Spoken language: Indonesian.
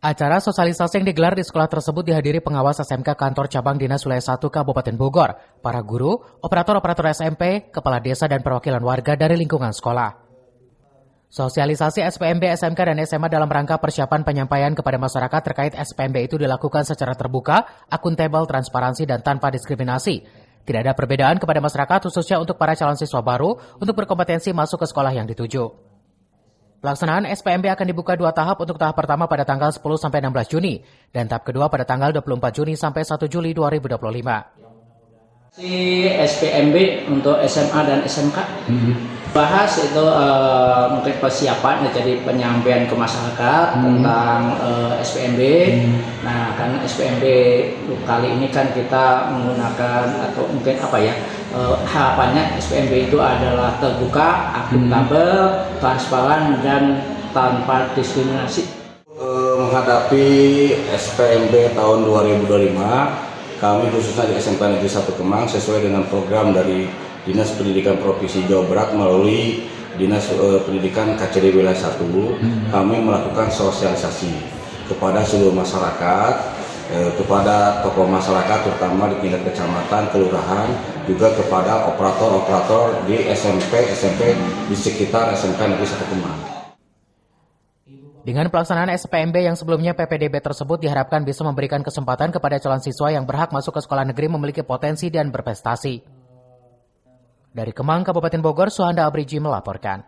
Acara sosialisasi yang digelar di sekolah tersebut dihadiri pengawas SMK Kantor Cabang Dinas Wilayah 1 Kabupaten Bogor, para guru, operator-operator SMP, kepala desa, dan perwakilan warga dari lingkungan sekolah. Sosialisasi SPMB, SMK, dan SMA dalam rangka persiapan penyampaian kepada masyarakat terkait SPMB itu dilakukan secara terbuka, akuntabel, transparansi, dan tanpa diskriminasi. Tidak ada perbedaan kepada masyarakat, khususnya untuk para calon siswa baru untuk berkompetensi masuk ke sekolah yang dituju. Pelaksanaan SPMB akan dibuka 2 tahap, untuk tahap pertama pada tanggal 10 sampai 16 Juni dan tahap kedua pada tanggal 24 Juni sampai 1 Juli 2025. Si SPMB untuk SMA dan SMK bahas itu mungkin persiapan, jadi penyampaian ke masyarakat tentang SPMB. Nah, kan SPMB kali ini kan kita menggunakan atau mungkin harapannya SPMB itu adalah terbuka, akuntabel, transparan, dan tanpa diskriminasi. Menghadapi SPMB tahun 2025, kami khususnya di SMK Negeri 1 Kemang sesuai dengan program dari Dinas Pendidikan Provinsi Jawa Barat melalui Dinas Pendidikan KCD Wilayah 1, kami melakukan sosialisasi kepada seluruh masyarakat, kepada tokoh masyarakat terutama di tingkat kecamatan, kelurahan, juga kepada operator-operator di SMP di sekitar SMK Negeri 1 Kemang. Dengan pelaksanaan SPMB yang sebelumnya PPDB tersebut diharapkan bisa memberikan kesempatan kepada calon siswa yang berhak masuk ke sekolah negeri memiliki potensi dan berprestasi. Dari Kemang, Kabupaten Bogor, Suhanda Abriji melaporkan.